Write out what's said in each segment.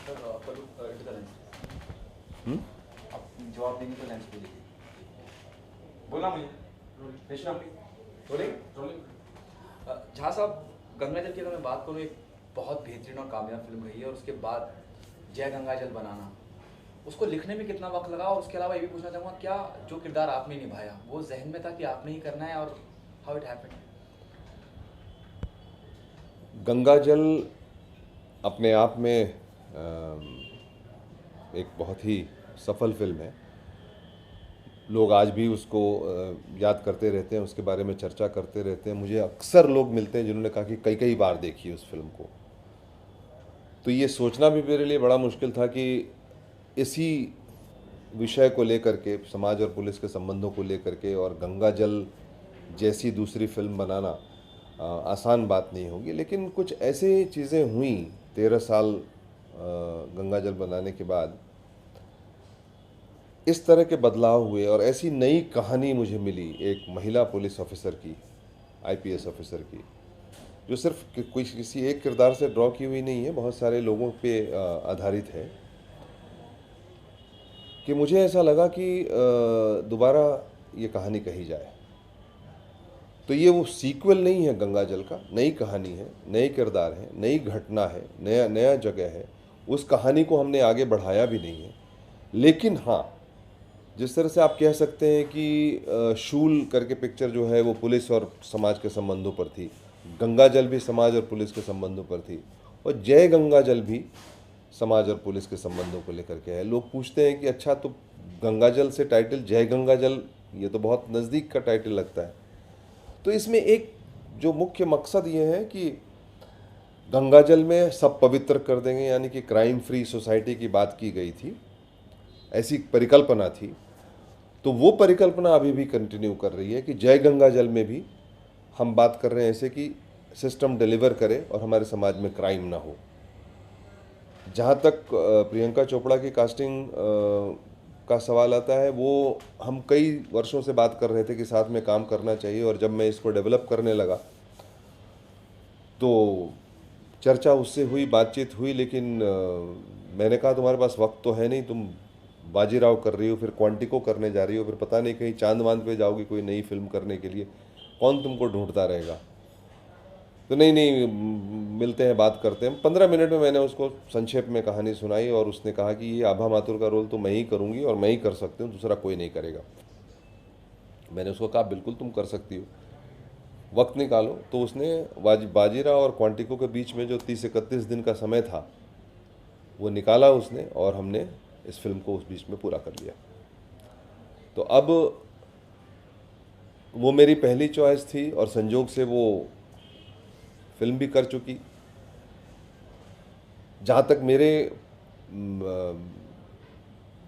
Sir आपका look it the lens. आप जवाब देंगे तो लेंस पे देखिए। बोलना मुझे पेशना बोलिए। झा साहब, गंगा जल की अगर मैं बात करूँ, एक बहुत बेहतरीन और कामयाब फिल्म रही है, और उसके बाद जय गंगा जल बनाना, उसको लिखने में कितना वक्त लगा, और उसके अलावा ये भी पूछना चाहूँगा, क्या जो किरदार आपने निभाया वो जहन में था कि आपने ही करना है, और हाउ इट हैपेंड? गंगा जल अपने आप में एक बहुत ही सफल फिल्म है। लोग आज भी उसको याद करते रहते हैं, उसके बारे में चर्चा करते रहते हैं। मुझे अक्सर लोग मिलते हैं जिन्होंने कहा कि कई कई बार देखी उस फिल्म को। तो ये सोचना भी मेरे लिए बड़ा मुश्किल था कि इसी विषय को लेकर के, समाज और पुलिस के संबंधों को लेकर के, और गंगा जल जैसी दूसरी फिल्म बनाना आसान बात नहीं होगी। लेकिन कुछ ऐसी चीज़ें हुई 13 साल गंगा जल बनाने के बाद, इस तरह के बदलाव हुए और ऐसी नई कहानी मुझे मिली एक महिला पुलिस ऑफिसर की, आईपीएस ऑफिसर की, जो सिर्फ कोई किसी एक किरदार से ड्रॉ की हुई नहीं है, बहुत सारे लोगों पे आधारित है। कि मुझे ऐसा लगा कि दोबारा ये कहानी कही जाए। तो ये वो सीक्वल नहीं है गंगा जल का, नई कहानी है, नए किरदार है, नई घटना है, नया नया जगह है। उस कहानी को हमने आगे बढ़ाया भी नहीं है। लेकिन हाँ, जिस तरह से आप कह सकते हैं कि शूल करके पिक्चर जो है वो पुलिस और समाज के संबंधों पर थी, गंगा जल भी समाज और पुलिस के संबंधों पर थी, और जय गंगा जल भी समाज और पुलिस के संबंधों को लेकर के है। लोग पूछते हैं कि अच्छा, तो गंगा जल से टाइटल जय गंगा जल, ये तो बहुत नज़दीक का टाइटल लगता है। तो इसमें एक जो मुख्य मकसद ये है कि गंगा जल में सब पवित्र कर देंगे, यानी कि क्राइम फ्री सोसाइटी की बात की गई थी, ऐसी परिकल्पना थी। तो वो परिकल्पना अभी भी कंटिन्यू कर रही है कि जय गंगा जल में भी हम बात कर रहे हैं ऐसे कि सिस्टम डिलीवर करे और हमारे समाज में क्राइम ना हो। जहाँ तक प्रियंका चोपड़ा की कास्टिंग का सवाल आता है, वो हम कई वर्षों से बात कर रहे थे कि साथ में काम करना चाहिए, और जब मैं इसको डेवलप करने लगा तो चर्चा उससे हुई, बातचीत हुई, लेकिन मैंने कहा तुम्हारे पास वक्त तो है नहीं, तुम बाजीराव कर रही हो, फिर क्वांटिको करने जा रही हो, फिर पता नहीं कहीं चांद वांद पे जाओगी कोई नई फिल्म करने के लिए, कौन तुमको ढूंढता रहेगा। तो नहीं नहीं, मिलते हैं, बात करते हैं। 15 मिनट में मैंने उसको संक्षेप में कहानी सुनाई, और उसने कहा कि ये आभा माथुर का रोल तो मैं ही करूँगी, और मैं ही कर सकती हूँ, दूसरा कोई नहीं करेगा। मैंने उसको कहा बिल्कुल तुम कर सकती हो, वक्त निकालो। तो उसने बाजीराव और क्वांटिको के बीच में जो 30-31 दिन का समय था वो निकाला उसने, और हमने इस फिल्म को उस बीच में पूरा कर लिया। तो अब वो मेरी पहली चॉइस थी, और संजोग से वो फिल्म भी कर चुकी। जहाँ तक मेरे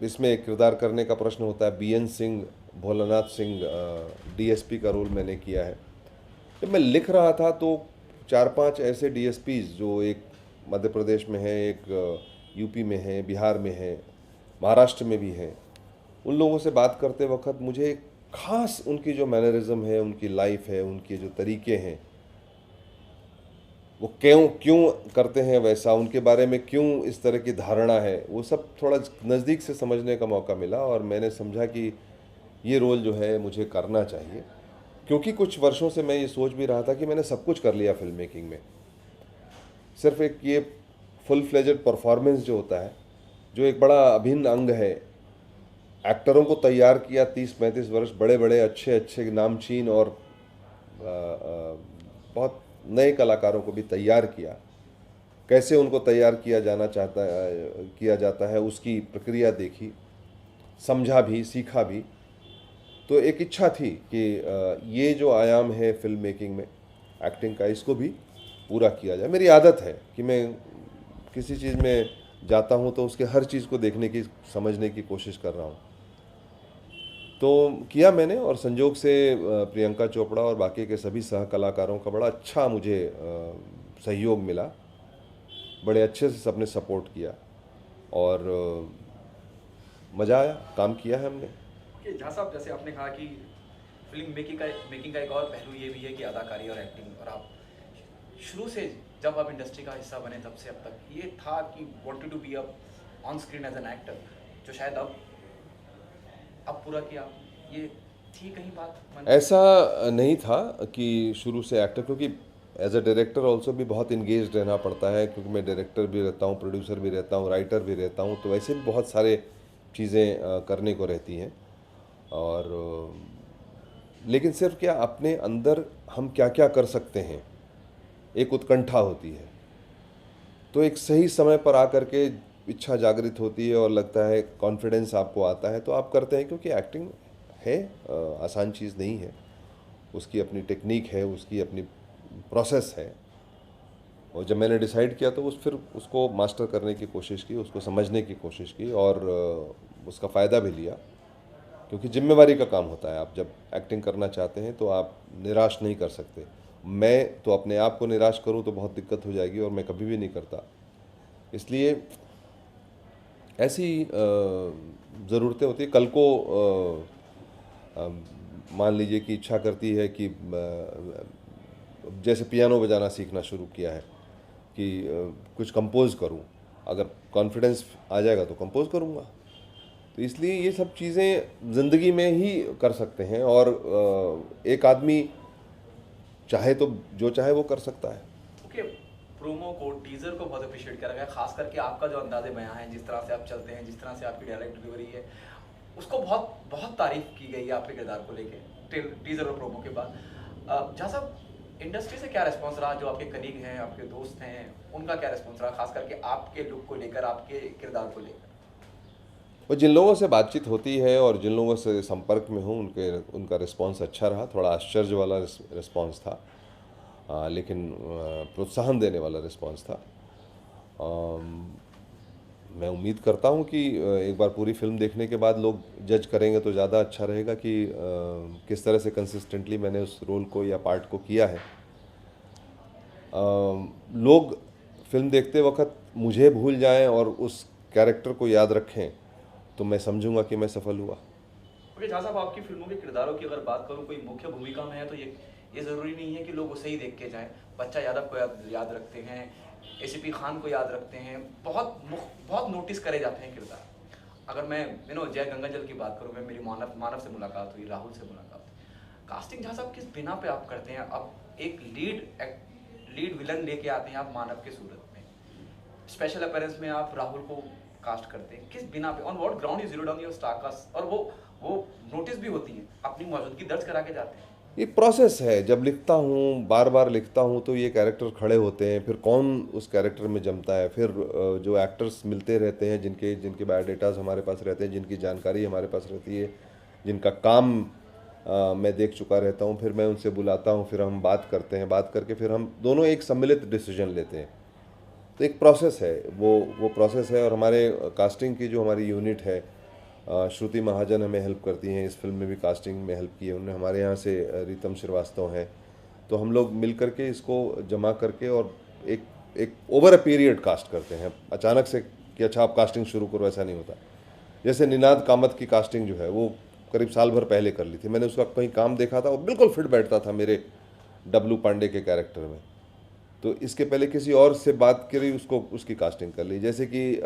इसमें किरदार करने का प्रश्न होता है, बीएन सिंह, भोलानाथ सिंह, डीएसपी का रोल मैंने किया है। जब मैं लिख रहा था तो 4-5 ऐसे डीएसपीज जो एक मध्य प्रदेश में है, एक यूपी में है, बिहार में है, महाराष्ट्र में भी हैं, उन लोगों से बात करते वक्त मुझे एक खास उनकी जो मैनरिज्म है, उनकी लाइफ है, उनके जो तरीके हैं, वो क्यों क्यों करते हैं वैसा, उनके बारे में क्यों इस तरह की धारणा है, वो सब थोड़ा नज़दीक से समझने का मौका मिला। और मैंने समझा कि ये रोल जो है मुझे करना चाहिए, क्योंकि कुछ वर्षों से मैं ये सोच भी रहा था कि मैंने सब कुछ कर लिया फिल्म मेकिंग में। सिर्फ एक ये फुल फ्लेजेड परफॉर्मेंस जो होता है, जो एक बड़ा अभिन्न अंग है, एक्टरों को तैयार किया 30-35 वर्ष, बड़े बड़े अच्छे अच्छे नामचीन और बहुत नए कलाकारों को भी तैयार किया। कैसे उनको तैयार किया जाता है, उसकी प्रक्रिया देखी, समझा भी, सीखा भी। तो एक इच्छा थी कि ये जो आयाम है फिल्म मेकिंग में एक्टिंग का, इसको भी पूरा किया जाए। मेरी आदत है कि मैं किसी चीज़ में जाता हूँ तो उसके हर चीज़ को देखने की, समझने की कोशिश कर रहा हूँ। तो किया मैंने, और संजोग से प्रियंका चोपड़ा और बाकी के सभी सह कलाकारों का बड़ा अच्छा मुझे सहयोग मिला। बड़े अच्छे से सबने सपोर्ट किया, और मज़ा आया, काम किया है हमने। कि झा साहब, जैसे आपने कहा कि फिल्म मेकिंग का एक और पहलू ये भी है कि अदाकारी और एक्टिंग, और आप शुरू से जब आप इंडस्ट्री का हिस्सा बने तब से अब तक ये था कि wanted to be a on screen as an actor, जो शायद अब पूरा किया, ये थी कहीं बात मन में? ऐसा नहीं था कि शुरू से एक्टर, क्योंकि एज अ डायरेक्टर ऑल्सो भी बहुत इंगेज रहना पड़ता है, क्योंकि मैं डायरेक्टर भी रहता हूँ, प्रोड्यूसर भी रहता हूँ, राइटर भी रहता हूँ, तो ऐसे भी बहुत सारे चीज़ें करने को रहती हैं। और लेकिन सिर्फ क्या, अपने अंदर हम क्या क्या कर सकते हैं, एक उत्कंठा होती है। तो एक सही समय पर आकर के इच्छा जागृत होती है और लगता है, कॉन्फिडेंस आपको आता है, तो आप करते हैं। क्योंकि एक्टिंग है आसान चीज़ नहीं है, उसकी अपनी टेक्निक है, उसकी अपनी प्रोसेस है। और जब मैंने डिसाइड किया तो फिर उसको मास्टर करने की कोशिश की, उसको समझने की कोशिश की, और उसका फ़ायदा भी लिया। क्योंकि जिम्मेवारी का काम होता है, आप जब एक्टिंग करना चाहते हैं तो आप निराश नहीं कर सकते। मैं तो अपने आप को निराश करूं तो बहुत दिक्कत हो जाएगी, और मैं कभी भी नहीं करता। इसलिए ऐसी ज़रूरतें होती है। कल को मान लीजिए कि इच्छा करती है कि जैसे पियानो बजाना सीखना शुरू किया है कि कुछ कंपोज करूं, अगर कॉन्फिडेंस आ जाएगा तो कंपोज करूंगा। तो इसलिए ये सब चीज़ें ज़िंदगी में ही कर सकते हैं, और एक आदमी चाहे तो जो चाहे वो कर सकता है। ओके, प्रोमो को, टीजर को बहुत अप्रिशिएट किया गया, खास करके आपका जो अंदाजे बयां है, जिस तरह से आप चलते हैं, जिस तरह से आपकी डायलॉग डिलीवरी है, उसको बहुत बहुत तारीफ की गई है आपके किरदार को लेके टीजर और प्रोमो के बाद। जहाँ साहब, इंडस्ट्री से क्या रिस्पॉन्स रहा? जो आपके कलीग हैं, आपके दोस्त हैं, उनका क्या रिस्पॉन्स रहा, खास करके आपके लुक को लेकर, आपके किरदार को लेकर? और जिन लोगों से बातचीत होती है और जिन लोगों से संपर्क में हूँ, उनका रिस्पांस अच्छा रहा। थोड़ा आश्चर्य वाला रिस्पांस था, लेकिन प्रोत्साहन देने वाला रिस्पांस था। मैं उम्मीद करता हूँ कि एक बार पूरी फिल्म देखने के बाद लोग जज करेंगे तो ज़्यादा अच्छा रहेगा कि किस तरह से कंसिस्टेंटली मैंने उस रोल को या पार्ट को किया है। लोग फिल्म देखते वक्त मुझे भूल जाएं और उस कैरेक्टर को याद रखें, तो मैं समझूंगा कि मैं सफल हुआ। ओके, जहाँ साहब, आपकी फिल्मों के किरदारों की अगर बात करूँ, कोई मुख्य भूमिका में है तो ये ज़रूरी नहीं है कि लोग उसे ही देख के जाएं। बच्चा यादव को याद रखते हैं, एसीपी खान को याद रखते हैं, बहुत नोटिस करे जाते हैं किरदार। अगर मैं जय गंगाजल की बात करूँ, मैं मेरी मानव से मुलाकात हुई, राहुल से मुलाकात हुई। कास्टिंग जहाँ साहब किस बिना पे आप करते हैं? अब एक लीड विलन लेके आते हैं आप मानव के सूरत में, स्पेशल अपीयरेंस में आप राहुल को कास्ट करते हैं, किस बिना पे, on what ground you zero down your star cast? और वो नोटिस भी होती है, अपनी मौजूदगी दर्ज करा के जाते हैं। ये प्रोसेस है। जब लिखता हूँ, बार बार लिखता हूँ, तो ये कैरेक्टर खड़े होते हैं, फिर कौन उस कैरेक्टर में जमता है, फिर जो एक्टर्स मिलते रहते हैं, जिनके बायोडेटाज हमारे पास रहते हैं, जिनकी जानकारी हमारे पास रहती है, जिनका काम मैं देख चुका रहता हूँ, फिर मैं उनसे बुलाता हूँ, फिर हम बात करते हैं, बात करके फिर हम दोनों एक सम्मिलित डिसीजन लेते हैं। तो एक प्रोसेस है, वो प्रोसेस है। और हमारे कास्टिंग की जो हमारी यूनिट है, श्रुति महाजन हमें हेल्प करती हैं, इस फिल्म में भी कास्टिंग में हेल्प की है उन्होंने। हमारे यहाँ से रीतम श्रीवास्तव हैं। तो हम लोग मिल करके इसको जमा करके और एक ओवर अ पीरियड कास्ट करते हैं। अचानक से कि अच्छा आप कास्टिंग शुरू करो, ऐसा नहीं होता। जैसे निनाद कामत की कास्टिंग जो है वो करीब साल भर पहले कर ली थी मैंने। उसका कहीं काम देखा था, वो बिल्कुल फिट बैठता था मेरे डब्लू पांडे के कैरेक्टर में। तो इसके पहले किसी और से बात करी, उसकी कास्टिंग कर ली। जैसे कि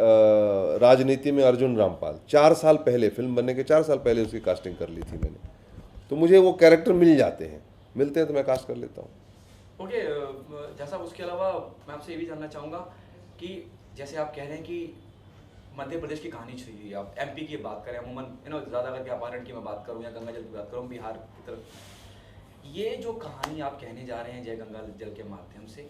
राजनीति में अर्जुन रामपाल, 4 साल पहले, फिल्म बनने के 4 साल पहले उसकी कास्टिंग कर ली थी मैंने। तो मुझे वो कैरेक्टर मिलते हैं तो मैं कास्ट कर लेता हूँ। ओके, जैसा उसके अलावा मैं आपसे ये भी जानना चाहूँगा कि जैसे आप कह रहे हैं कि मध्य प्रदेश की कहानी छुई हुई, आप एमपी की बात करें, अमूमन ज़्यादा करके अपारण की मैं बात करूँ या गंगाजल की बात करूँ, बिहार की तरफ, ये जो कहानी आप कहने जा रहे हैं जय गंगाजल के माध्यम से,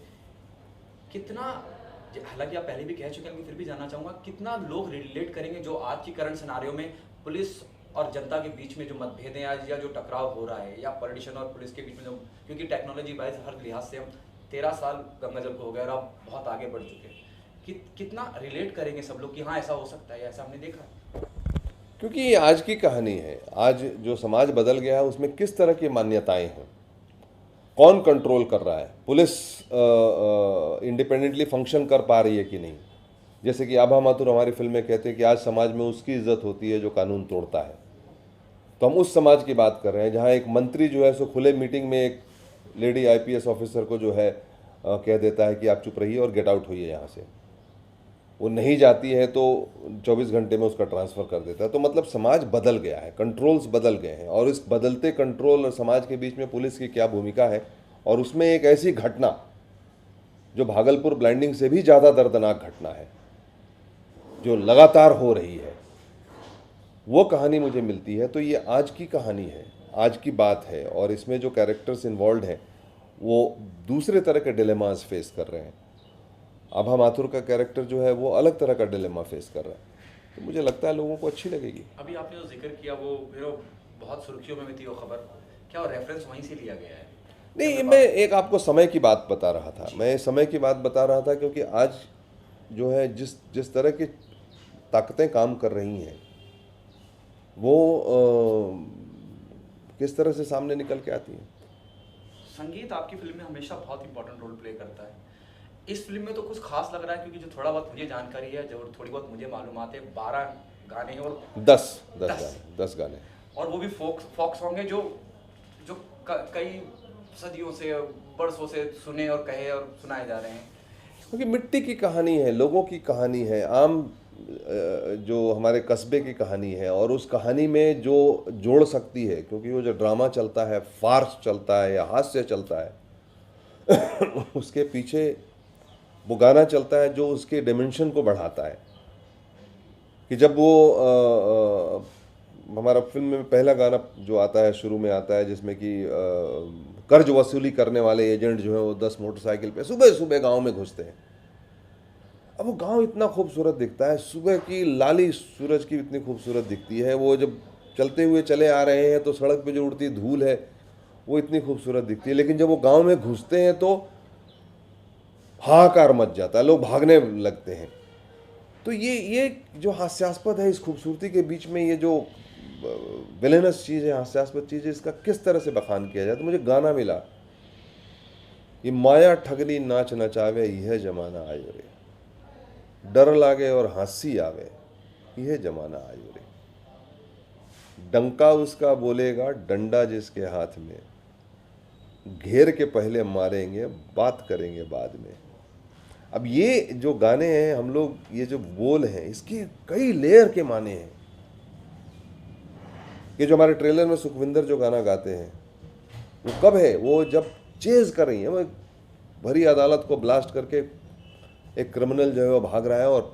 कितना, हालांकि आप पहले भी कह चुके हैं, मैं फिर भी जानना चाहूँगा, कितना लोग रिलेट करेंगे जो आज की करंट सिनारियो में पुलिस और जनता के बीच में जो मतभेद हैं या जो टकराव हो रहा है, या पॉलिटिशियन और पुलिस के बीच में जो, क्योंकि टेक्नोलॉजी वाइज हर लिहाज से हम 13 साल गंगाजल को हो गया और आप बहुत आगे बढ़ चुके हैं, कितना रिलेट करेंगे सब लोग कि हाँ ऐसा हो सकता है या ऐसा हमने देखा? क्योंकि ये आज की कहानी है। आज जो समाज बदल गया है उसमें किस तरह की मान्यताएं हैं, कौन कंट्रोल कर रहा है, पुलिस इंडिपेंडेंटली फंक्शन कर पा रही है कि नहीं। जैसे कि आभा माथुर हमारी फिल्म में कहते हैं कि आज समाज में उसकी इज्जत होती है जो कानून तोड़ता है। तो हम उस समाज की बात कर रहे हैं जहाँ एक मंत्री जो है सो खुले मीटिंग में एक लेडी आईपीएस ऑफिसर को जो है कह देता है कि आप चुप रहिए और गेट आउट होइए यहाँ से। वो नहीं जाती है तो 24 घंटे में उसका ट्रांसफ़र कर देता है। तो मतलब समाज बदल गया है, कंट्रोल्स बदल गए हैं, और इस बदलते कंट्रोल और समाज के बीच में पुलिस की क्या भूमिका है, और उसमें एक ऐसी घटना जो भागलपुर ब्लाइंडिंग से भी ज़्यादा दर्दनाक घटना है जो लगातार हो रही है, वो कहानी मुझे मिलती है। तो ये आज की कहानी है, आज की बात है, और इसमें जो कैरेक्टर्स इन्वॉल्व हैं वो दूसरे तरह के डिलेमास फेस कर रहे हैं। आभा माथुर का कैरेक्टर जो है वो अलग तरह का डिलेमा फेस कर रहा है। तो मुझे लगता है लोगों को अच्छी लगेगी। अभी आपने जो जिक्र किया वो बहुत सुर्खियों में भी थी वो खबर, क्या वो रेफरेंस वहीं से लिया गया है? नहीं, मैं एक आपको समय की बात बता रहा था, मैं समय की बात बता रहा था क्योंकि आज जो है जिस तरह की ताकतें काम कर रही हैं वो किस तरह से सामने निकल के आती हैं। संगीत आपकी फिल्म में हमेशा बहुत इंपॉर्टेंट रोल प्ले करता है। इस फिल्म में तो कुछ खास लग रहा है, क्योंकि जो थोड़ा बहुत मुझे जानकारी है, जो थोड़ी बहुत मुझे मालूमात है, 12 गाने हैं और 10 गाने, और वो भी फोक सॉन्ग है जो जो कई सदियों से, बरसों से सुने और कहे और सुनाए जा रहे हैं। क्योंकि मिट्टी की कहानी है, लोगों की कहानी है, आम जो हमारे कस्बे की कहानी है, और उस कहानी में जो जोड़ सकती है, क्योंकि वो जो ड्रामा चलता है, फार्स चलता है या हास्य चलता है उसके पीछे वो गाना चलता है जो उसके डिमेंशन को बढ़ाता है। कि जब वो हमारा फिल्म में पहला गाना जो आता है, शुरू में आता है, जिसमें कि कर्ज वसूली करने वाले एजेंट जो है वो 10 मोटरसाइकिल पे सुबह सुबह गांव में घुसते हैं। अब वो गांव इतना खूबसूरत दिखता है, सुबह की लाली सूरज की इतनी खूबसूरत दिखती है, वो जब चलते हुए चले आ रहे हैं तो सड़क पे जो उड़ती धूल है वो इतनी खूबसूरत दिखती है। लेकिन जब वो गांव में घुसते हैं तो हाहाकार मच जाता है, लोग भागने लगते हैं। तो ये जो हास्यास्पद है, इस खूबसूरती के बीच में ये जो विलेनस चीज़ है, हास्यास्पद चीज़ है, इसका किस तरह से बखान किया जाए। तो मुझे गाना मिला, ये माया ठगनी नाच नचावे यह जमाना आयो रे, डर लागे और हंसी आवे यह जमाना आयो रे, डंका उसका बोलेगा डंडा जिसके हाथ में, घेर के पहले मारेंगे बात करेंगे बाद में। अब ये जो गाने हैं हम लोग, ये जो बोल हैं, इसके कई लेयर के माने हैं। ये जो हमारे ट्रेलर में सुखविंदर जो गाना गाते हैं वो कब है, वो जब चेज कर रही है, वो भरी अदालत को ब्लास्ट करके एक क्रिमिनल जो है वो भाग रहा है और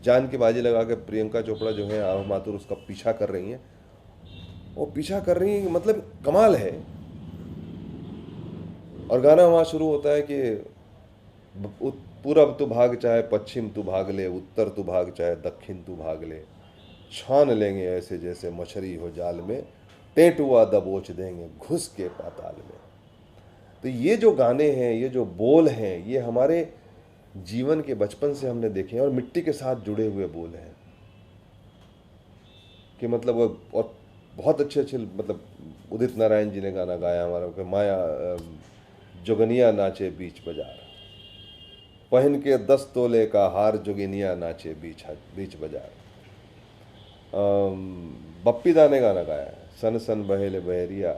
जान की बाजी लगा के प्रियंका चोपड़ा जो है, आभा माथुर, उसका पीछा कर रही हैं। वो पीछा कर रही हैं, मतलब कमाल है। और गाना वहाँ शुरू होता है कि पूरब तू भाग चाहे पश्चिम तू भाग ले, उत्तर तू भाग चाहे दक्षिण तू भाग ले, छान लेंगे ऐसे जैसे मछली हो जाल में, टेंटुआ दबोच देंगे घुस के पाताल में। तो ये जो गाने हैं, ये जो बोल हैं, ये हमारे जीवन के बचपन से हमने देखे हैं और मिट्टी के साथ जुड़े हुए बोल हैं कि मतलब वो, और बहुत अच्छे मतलब उदित नारायण जी ने गाना गाया हमारा कि माया जोगनिया नाचे बीच बाजार, पहन के 10 तोले का हार जोगिनिया नाचे बीच बाजार। बप्पी दा ने गाना गाया है, सन सन बहेले बहरिया,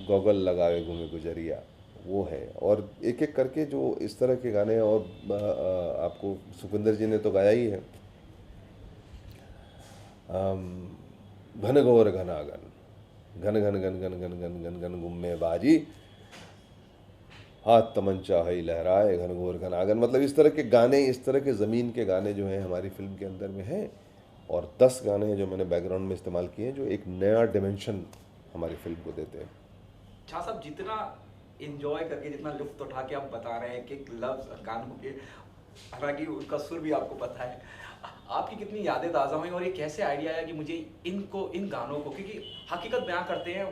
गॉगल लगावे घूमे गुजरिया, वो है। और एक एक करके जो इस तरह के गाने हैं, और आपको सुखविंदर जी ने तो गाया ही है, घन घोर घनागन, घन घन घन घन घन घन घन घन गुम्मे बाजी, हाथ तमंचा है लहराए घन घोर घनागन। मतलब इस तरह के गाने, इस तरह के ज़मीन के गाने जो हैं हमारी फिल्म के अंदर में हैं। और 10 गाने हैं जो मैंने बैकग्राउंड में इस्तेमाल किए हैं, जो एक नया डिमेंशन हमारी फिल्म को देते हैं। शाह साहब, जितना इंजॉय करके, जितना लुत्फ उठा के आप बता रहे हैं कि लफ्ज़ गानों के, हालांकि उनका सुर भी आपको पता है, आपकी कितनी यादें ताज़ा हुई और ये कैसे आइडिया आया कि मुझे इन गानों को, क्योंकि हकीकत बयां करते हैं,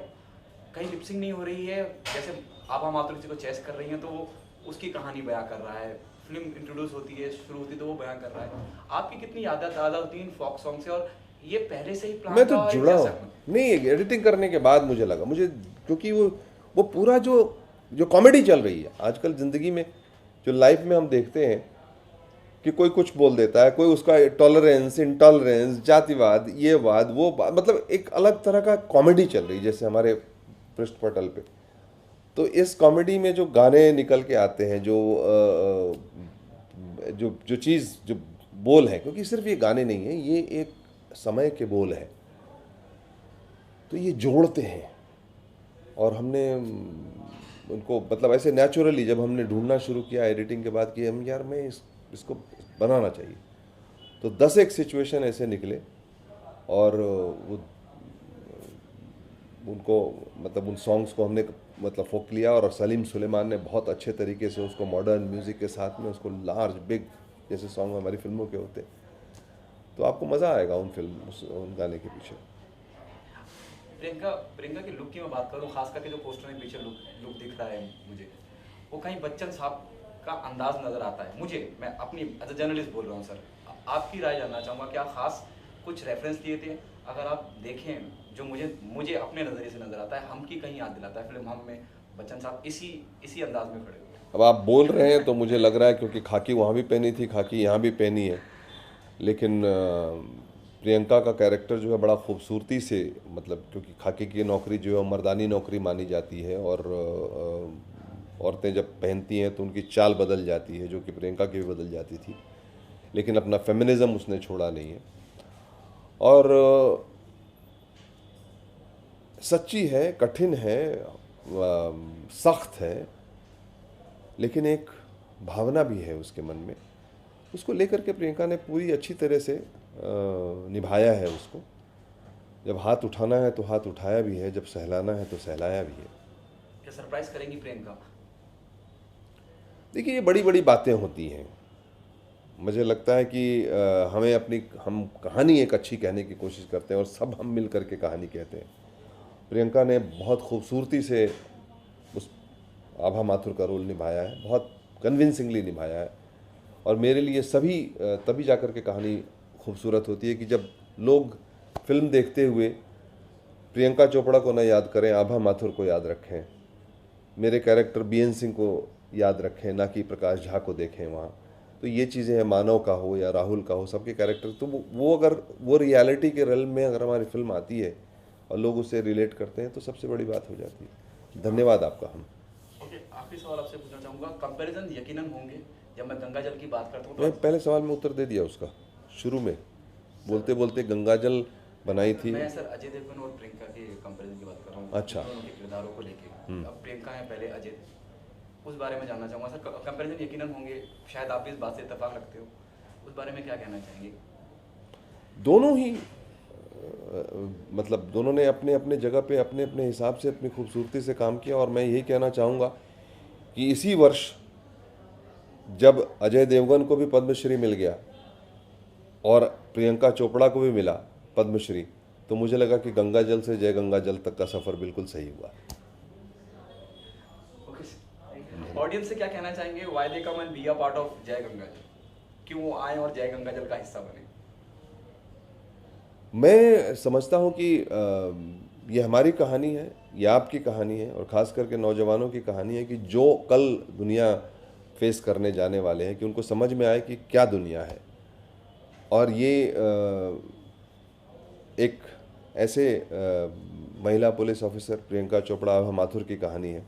कहीं लिपसिंग नहीं हो रही है, जैसे आभा माथुर किसी को चेस कर रही हैं तो वो उसकी कहानी बयां कर रहा है, फिल्म इंट्रोड्यूस होती है, शुरू होती है तो वो बयां कर रहा है। आपकी कितनी यादें ताज़ा होती हैं इन फोक सॉन्ग से, और ये पहले से ही प्लान मैं तो जुड़ा हूँ, नहीं एडिटिंग करने के बाद मुझे लगा, मुझे क्योंकि वो पूरा जो कॉमेडी चल रही है आजकल ज़िंदगी में, जो लाइफ में हम देखते हैं कि कोई कुछ बोल देता है, कोई उसका टॉलरेंस, इंटॉलरेंस, जातिवाद, ये वाद, वो मतलब एक अलग तरह का कॉमेडी चल रही है जैसे हमारे पृष्ठ पटल पे। तो इस कॉमेडी में जो गाने निकल के आते हैं, जो चीज़, जो बोल है, क्योंकि सिर्फ ये गाने नहीं है, ये एक समय के बोल है, तो ये जोड़ते हैं। और हमने उनको मतलब ऐसे नेचुरली जब हमने ढूंढना शुरू किया एडिटिंग के बाद कि हम यार इसको बनाना चाहिए, तो 10 एक सिचुएशन ऐसे निकले और वो उनको मतलब उन सॉन्ग्स को हमने मतलब फोक लिया और सलीम सुलेमान ने बहुत अच्छे तरीके से उसको मॉडर्न म्यूज़िक के साथ में उसको लार्ज बिग जैसे सॉन्ग हमारी फिल्मों के होते, तो आपको मज़ा आएगा उन गाने के पीछे। प्रियंका के लुक की मैं बात करूं, खास करके जो पोस्टर में पीछे लुक दिख रहा है मुझे, वो कहीं बच्चन साहब का अंदाज नज़र आता है मुझे। मैं अपनी एज अ जर्नलिस्ट बोल रहा हूं सर, आपकी राय जानना चाहूँगा। क्या खास कुछ रेफरेंस दिए थे? अगर आप देखें, जो मुझे अपने नज़रिए से नज़र आता है, हम की कहीं याद दिलाता है फिल्म हम में बच्चन साहब इसी अंदाज में खड़े हुए। अब आप बोल रहे हैं तो मुझे लग रहा है, क्योंकि खाकी वहाँ भी पहनी थी, खाकी यहाँ भी पहनी है, लेकिन प्रियंका का कैरेक्टर जो है बड़ा खूबसूरती से, मतलब क्योंकि खाकी की नौकरी जो है मर्दानी नौकरी मानी जाती है, और औरतें जब पहनती हैं तो उनकी चाल बदल जाती है, जो कि प्रियंका की भी बदल जाती थी, लेकिन अपना फेमिनिज़म उसने छोड़ा नहीं है। और सच्ची है, कठिन है, सख्त है, लेकिन एक भावना भी है उसके मन में, उसको लेकर के प्रियंका ने पूरी अच्छी तरह से निभाया है उसको। जब हाथ उठाना है तो हाथ उठाया भी है, जब सहलाना है तो सहलाया भी है। क्या सरप्राइज करेंगी प्रियंका? देखिए, ये बड़ी बड़ी बातें होती हैं। मुझे लगता है कि हम कहानी एक अच्छी कहने की कोशिश करते हैं और सब हम मिल करके कहानी कहते हैं। प्रियंका ने बहुत खूबसूरती से उस आभा माथुर का रोल निभाया है, बहुत कन्विंसिंगली निभाया है, और मेरे लिए तभी जाकर के कहानी खूबसूरत होती है कि जब लोग फिल्म देखते हुए प्रियंका चोपड़ा को न याद करें, आभा माथुर को याद रखें, मेरे कैरेक्टर बीएन सिंह को याद रखें, ना कि प्रकाश झा को देखें वहाँ। तो ये चीज़ें हैं, मानव का हो या राहुल का हो, सबके कैरेक्टर, तो वो अगर वो रियलिटी के रेल में अगर हमारी फिल्म आती है और लोग उससे रिलेट करते हैं तो सबसे बड़ी बात हो जाती है। धन्यवाद आपका। हम आखिरी सवाल आपसे पूछना चाहूँगा, कंपैरिजन यकीनन होंगे जब मैं गंगा जल की बात करता हूँ। मैं पहले सवाल में उत्तर दे दिया उसका, शुरू में बोलते बोलते गंगा जल बनाई थी। मैं सर अजय देवगन और प्रियंका के कंपैरिजन की बात कर रहा हूँ। अच्छा। उनके किरदारों को लेके, अब प्रियंका है, पहले अजय थे, उस बारे में जानना चाहूँगा सर। कंपैरिजन यकीनन होंगे, शायद आप भी इस बात से इत्तेफाक रखते हो, उस बारे में क्या कहना चाहेंगे? दोनों ही मतलब दोनों ने अपने अपने जगह पे अपने अपने हिसाब से अपनी खूबसूरती से काम किया, और मैं यही कहना चाहूँगा कि इसी वर्ष जब अजय देवगन को भी पद्मश्री मिल गया और प्रियंका चोपड़ा को भी मिला पद्मश्री, तो मुझे लगा कि गंगा जल से जय गंगा जल तक का सफ़र बिल्कुल सही हुआ। ऑडियंस से क्या कहना चाहेंगे? Why they come and be a part of जय गंगा जल? क्यों वो आए और जय गंगा जल का हिस्सा बने? मैं समझता हूँ कि ये हमारी कहानी है, ये आपकी कहानी है, और ख़ास करके नौजवानों की कहानी है कि जो कल दुनिया फेस करने जाने वाले हैं, कि उनको समझ में आए कि क्या दुनिया है। और ये एक ऐसे महिला पुलिस ऑफिसर प्रियंका चोपड़ा आभा माथुर की कहानी है,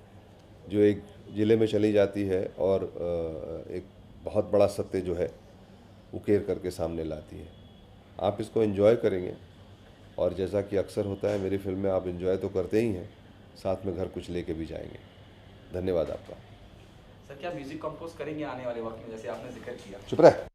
जो एक ज़िले में चली जाती है और एक बहुत बड़ा सत्य जो है उकेर करके सामने लाती है। आप इसको एंजॉय करेंगे, और जैसा कि अक्सर होता है मेरी फिल्म में, आप एंजॉय तो करते ही हैं, साथ में घर कुछ लेके भी जाएंगे। धन्यवाद आपका। सर, क्या म्यूजिक कंपोज करेंगे आने वाले वक्त में, जैसे आपने जिक्र किया? चुप रह।